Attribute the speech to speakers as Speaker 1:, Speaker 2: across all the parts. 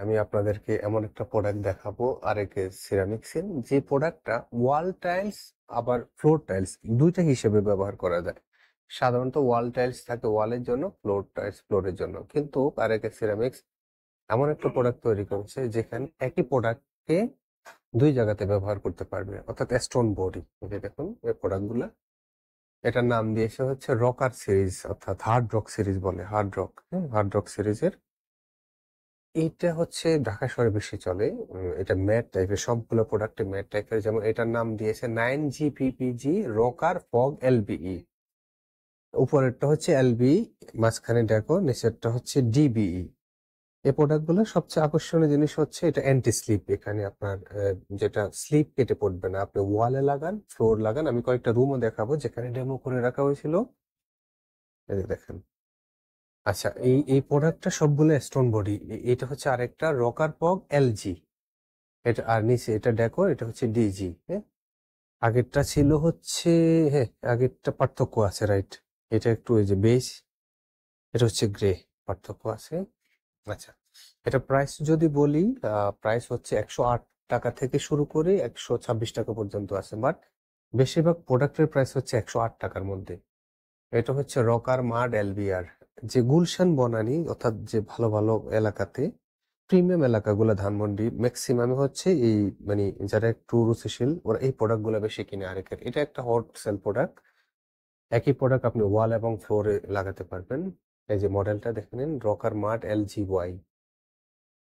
Speaker 1: আমি আপনাদেরকে এমন একটা প্রোডাক্ট দেখাবো আরএকে সিরামিক্সের, যে প্রোডাক্টটা ওয়াল টাইলস আবার ফ্লোর টাইলস দুইটা হিসেবে ব্যবহার করা যায়। সাধারণত ওয়াল টাইলস থাকে ওয়ালের জন্য, ফ্লোর টাইলস ফ্লোরের জন্য, কিন্তু আরএকে সিরামিক্স এমন একটা প্রোডাক্ট তৈরি করেছে যেখানে একই প্রোডাক্টকে দুই জায়গাতে ব্যবহার করতে পারবে, অর্থাৎ স্টোন বডি। দেখুন এই প্রোডাক্টগুলা, এটার নাম দিয়েছে হচ্ছে রকার সিরিজ, অর্থাৎ হার্ড রক সিরিজ বলে। হার্ড রক সিরিজের এইটা হচ্ছে ঢাকা শহরে বেশি চলে। এটা ম্যাট টাইপের, সবগুলো প্রোডাক্টে ম্যাট টাইপের। যেমন এটার নাম দিয়েছে 9GPPG রকার ফগ এলবিই। উপরেরটা হচ্ছে এলবি, মাঝখানে ডেকো, নিচেরটা হচ্ছে ডিবিই। এই প্রোডাক্টগুলো সবচেয়ে আকর্ষণীয় জিনিস হচ্ছে এটা অ্যান্টি স্লিপ। এখানে আপনার যেটা স্লিপ কেটে পড়বে না। আপনি ওয়ালে লাগান, ফ্লোর লাগান, আমি কয়েকটা রুমও দেখাবো যেখানে ডেমো করে রাখা হয়েছিল। এই যে দেখেন। আচ্ছা, এই প্রোডাক্টটা সবগুলো স্টোন বডি। এটা হচ্ছে আরেকটা রকার পগ এলজি। এটা আর নিচে এটা ডেকোর, এটা হচ্ছে ডিজি। হ্যাঁ, আগেরটা ছিল হচ্ছে, হ্যাঁ আগেরটা পার্থক্য আছে, রাইট। এটা একটু ওই যে বেজ, এটা হচ্ছে গ্রে, পার্থক্য আছে। আচ্ছা, এটা প্রাইস যদি বলি, প্রাইস হচ্ছে 108 টাকা থেকে শুরু করে 126 টাকা পর্যন্ত আছে, বাট বেশিরভাগ প্রোডাক্টের প্রাইস হচ্ছে 108 টাকার মধ্যে। এটা হচ্ছে রকার মাড এলবিআর, যে গুলশান বনানী অর্থাৎ যে ভালো ভালো এলাকাতে, প্রিমিয়াম এলাকাগুলো ধানমন্ডি ম্যাক্সিমামে হচ্ছে এই, মানে যারা একটু রুচিশীল ওরা এই প্রোডাক্ট গুলো বেশি কিনে। আরেকের এটা একটা হট সেল প্রোডাক্ট। একই প্রোডাক্ট আপনি ওয়াল এবং ফ্লোরে লাগাতে পারবেন। এই যে মডেলটা দেখে নিন, রকার মার্ট LGY।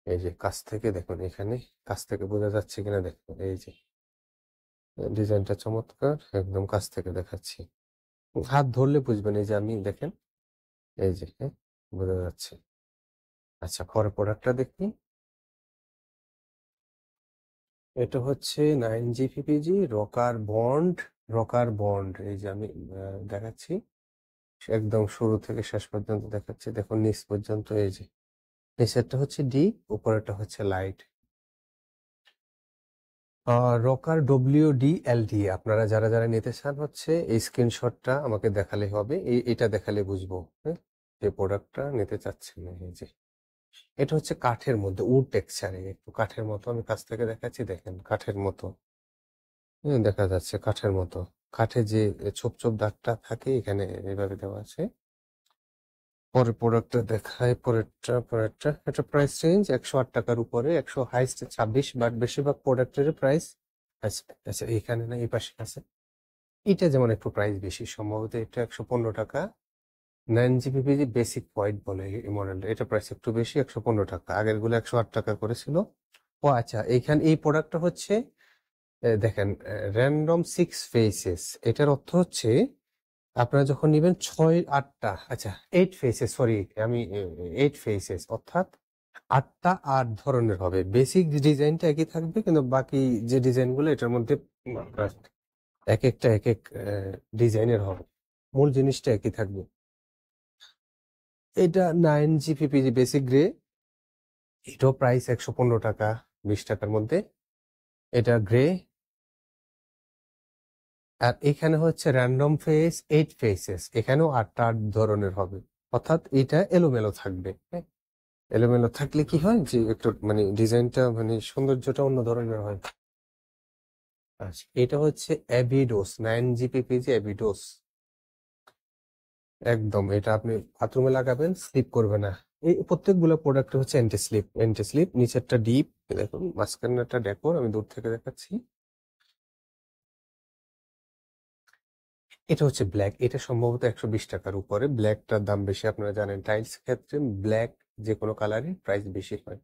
Speaker 1: এই যে কাছ থেকে দেখুন, এখানে কাছ থেকে বোঝা যাচ্ছে কিনা দেখুন, এই যে ডিজাইনটা চমৎকার, একদম কাছ থেকে দেখাচ্ছি। হাত ধরলে বুঝবেন, এই যে আমি দেখেন, এই যে হ্যাঁ, বোঝা যাচ্ছে। আচ্ছা, পরের প্রোডাক্টটা দেখি। এটা হচ্ছে 9GPPG রকার বন্ড। এই যে আমি দেখাচ্ছি, একদম শুরু থেকে শেষ পর্যন্ত দেখাচ্ছি। দেখুন নিচ পর্যন্ত, এই যে নিচেরটা হচ্ছে ডি, উপরেরটা হচ্ছে লাইট। Rocker WDLD। আপনারা যারা যারা নিতে চান হচ্ছে এই স্ক্রিনশটটা আমাকে দেখালে হবে, এটা দেখালে বুঝবো হ্যাঁ যে প্রোডাক্টটা নিতে চাচ্ছেন। এই যে এটা হচ্ছে কাঠের মধ্যে, উড টেক্সচারে, একটু কাঠের মতো। আমি কাছ থেকে দেখাচ্ছি, দেখেন কাঠের মতো। দেখা যাচ্ছে কাঠের মতো। কাঠে যে ছোপ ছোপ দাগটা থাকে এখানে এইভাবে দেওয়া আছে। পরের প্রোডাক্টটা দেখায়, পরেরটা এটা প্রাইস রেঞ্জ 108 টাকার উপরে, 100 হাইস্ট 26, বাট বেশিরভাগ প্রোডাক্টের প্রাইস। আচ্ছা আচ্ছা, এখানে না, এই পাশে আছে। এটা যেমন একটু প্রাইস বেশি, সম্ভবত এটা 115 টাকা। 9GPPG বেসিক হোয়াইট বলে এই মডেলটা, এটা প্রাইস একটু বেশি, 115 টাকা। আগের গুলো 108 টাকা করেছিল। ও আচ্ছা, এইখানে এই প্রোডাক্টটা হচ্ছে দেখেন, র্যান্ডম 6 ফেসেস। এটার অর্থ হচ্ছে আপনারা যখন নেবেন 6-8টা, আচ্ছা 8 ফেসেস, সরি আমি 8 ফেসেস, অর্থাৎ 8টা 8 ধরনের হবে। বেসিক ডিজাইনটা একই থাকবে, কিন্তু বাকি যে ডিজাইনগুলো এটার মধ্যে আপনার এক একটা এক এক ডিজাইনের হবে, মূল জিনিসটা একই থাকবে। এটা 9GPPG বেসিক গ্রে, এটাও প্রাইস 115 টাকা, 20 টাকার মধ্যে। এটা গ্রে। আর এখানে হচ্ছে র্যান্ডম ফেস 8 ফেসেস, এখানেও 8টা 8 ধরনের হবে, অর্থাৎ এটা এলোমেলো থাকবে। হ্যাঁ, এলোমেলো থাকলে কি হয় যে একটু মানে ডিজাইনটা, মানে সৌন্দর্যটা অন্য ধরনের হয়। আচ্ছা, এটা হচ্ছে অ্যাবিডোস 9GPPG অ্যাবিডোস। একদম এটা আপনি বাথরুমে লাগাবেন, স্লিপ করবে না। এই প্রত্যেকগুলো প্রোডাক্ট হচ্ছে অ্যান্টি স্লিপ। নিচেরটা ডিপ, দেখুন মাঝখানেরটা ডেকোর, আমি দূর থেকে দেখাচ্ছি। এটা হচ্ছে ব্ল্যাক, এটা সম্ভবত 120 টাকার উপরে। ব্ল্যাকটার দাম বেশি, আপনারা জানেন টাইলস ক্ষেত্রে ব্ল্যাক যে কোনো কালারই প্রাইস বেশি হয়।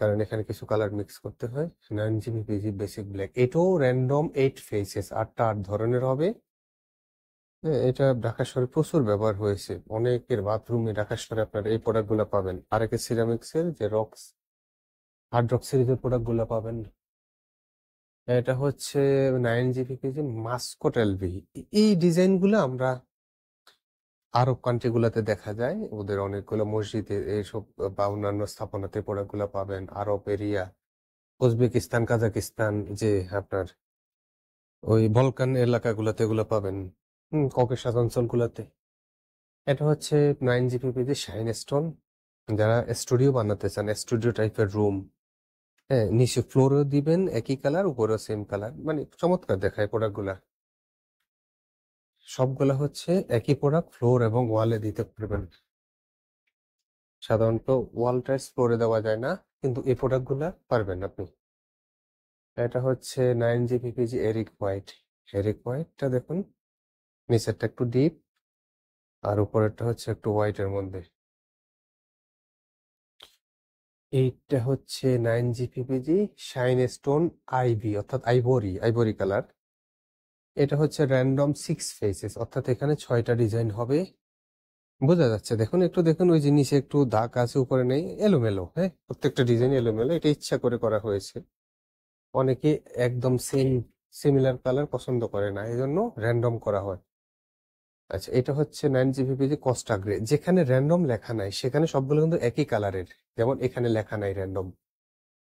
Speaker 1: কারণ এখানে কিছু কালার মিক্স করতে হয়। 9GPPG বেসিক ব্ল্যাক, এটাও র্যান্ডম 8 ফেসেস, 8টা 8 ধরনের হবে। এটা ঢাকা শহরে প্রচুর ব্যবহার হয়েছে, অনেকের বাথরুমে ঢাকা শহরে আপনারা এই প্রোডাক্ট গুলা পাবেন। আরেকে সিরামিক্স এর যে হার্ড রক সিরিজের প্রোডাক্ট গুলা পাবেন। এটা হচ্ছে 9GPPG মাস্কট এলবি। এই ডিজাইন গুলো আমরা আরব কান্ট্রি গুলাতে দেখা যায়, ওদের অনেকগুলো মসজিদে এইসব বা অন্যান্য স্থাপনাতে প্রোডাক্ট গুলা পাবেন। আরব এরিয়া, উজবেকিস্তান, কাজাকিস্তান, যে আপনার ওই বলকান এলাকাগুলোতে এগুলো পাবেন। ককেশাস অঞ্চলগুলোতে। এটা হচ্ছে 9GPPG শাইন স্টোন। যারা স্টুডিও বানাতে চান, স্টুডিও টাইপের রুম, হ্যাঁ, নিচে ফ্লোরও দিবেন একই কালার, উপরেও সেম কালার, মানে চমৎকার দেখায় প্রোডাক্টগুলা। সবগুলা হচ্ছে একই প্রোডাক্ট, ফ্লোর এবং ওয়ালে দিতে পারবেন। সাধারণত ওয়াল টাইলস ফ্লোরে দেওয়া যায় না, কিন্তু এই প্রোডাক্টগুলা পারবেন আপনি। এটা হচ্ছে 9G PPG Eric White. Eric হোয়াইটটা দেখুন, নিচেরটা একটু ডিপ আর উপরেরটা হচ্ছে একটু হোয়াইটের মধ্যে। এইটা হচ্ছে 9G PPG shine stone IV, অর্থাৎ আইভরি কালার। এটা হচ্ছে র্যান্ডম 6 ফেসেস, অর্থাৎ এখানে 6টা ডিজাইন হবে। বোঝা যাচ্ছে, দেখুন একটু দেখুন, ওই যে নিচে একটু দাগ আছে, উপরে নেই, এলোমেলো। হ্যাঁ, প্রত্যেকটা ডিজাইন এলোমেলো, এটা ইচ্ছা করে করা হয়েছে। অনেকে একদম সিমিলার কালার পছন্দ করে না, এই জন্য র্যান্ডম করা হয়। আচ্ছা, এটা হচ্ছে 9G PPG কস্টা গ্রে। যেখানে র্যান্ডম লেখা নাই সেখানে সবগুলো কিন্তু একই কালারের, যেমন এখানে লেখা নাই র্যান্ডম।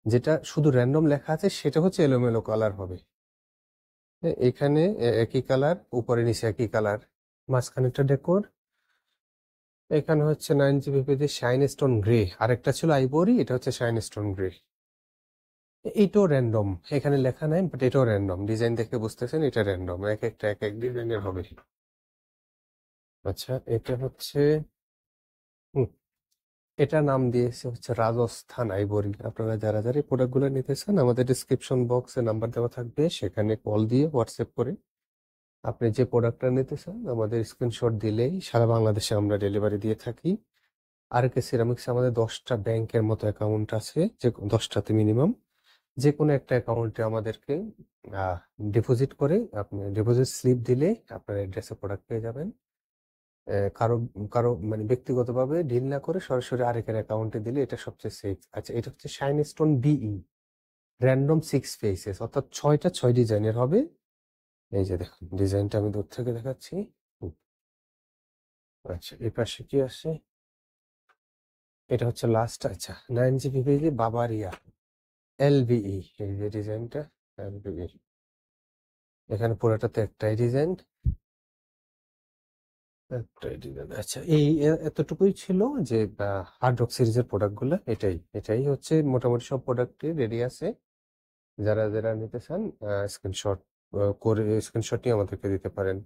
Speaker 1: যেটা শুধু র্যান্ডম লেখা আছে সেটা হচ্ছে এলোমেলো কালার হবে। এখানে একই কালার, উপরে নিচে একই কালার, মাঝখানে একটা ডেকোর। এখানে হচ্ছে 9G PPG shine stone grey, আরেকটা ছিল আইভরি, এটা হচ্ছে শাইন স্টোন গ্রে। এটাও র্যান্ডম, এখানে লেখা নাই, বাট এটাও র্যান্ডম। ডিজাইন দেখে বুঝতেছেন এটা র্যান্ডম, এক একটা এক এক ডিজাইনের হবে। আচ্ছা, এটা হচ্ছে হুম, এটা নাম দিয়েছে হচ্ছে রাজস্থান আইভরি। আপনারা যারা যারা এই প্রোডাক্টগুলো নিতে চান, আমাদের ডিসক্রিপশন বক্সে নাম্বার দেওয়া থাকবে, সেখানে কল দিয়ে হোয়াটসঅ্যাপ করে আপনি যে প্রোডাক্টটা নিতে চান আমাদের স্ক্রিনশট দিলেই সারা বাংলাদেশে আমরা ডেলিভারি দিয়ে থাকি। আর কে সিরামিক্স আমাদের 10টা ব্যাংকের মতো অ্যাকাউন্ট আছে, যে 10টাতে মিনিমাম। যে কোনো একটা অ্যাকাউন্টে আমাদেরকে ডিপোজিট করে, আপনি ডিপোজিট স্লিপ দিলে আপনার অ্যাড্রেসে প্রোডাক্ট পেয়ে যাবেন। কারো কারো মানে ব্যক্তিগতভাবে ডিল না করে সরাসরি আরেকের অ্যাকাউন্টে দিলে এটা সবচেয়ে সেফ। আচ্ছা, এটা হচ্ছে shine stone BE random 6 faces, অর্থাৎ 6টা 6 ডিজাইনের হবে। এই যে দেখুন, ডিজাইনটা আমি দূর থেকে দেখাচ্ছি। হুম, আচ্ছা, এই পাশে কি আছে? এটা হচ্ছে লাস্ট। আচ্ছা, 9G PPG বাবারিয়া এলবিই, এই যে ডিজাইনটা এলবিই। এখানে পুরোটাতে একটাই ডিজাইন, একটাই ডিজাইন। আচ্ছা, এই এতটুকুই ছিল যে হার্ড রক সিরিজের প্রোডাক্টগুলো। এটাই হচ্ছে মোটামুটি সব প্রোডাক্টই রেডি আছে। যারা যারা নিতে চান স্ক্রিনশট করে স্ক্রিনশট নিয়ে আমাদেরকে দিতে পারেন।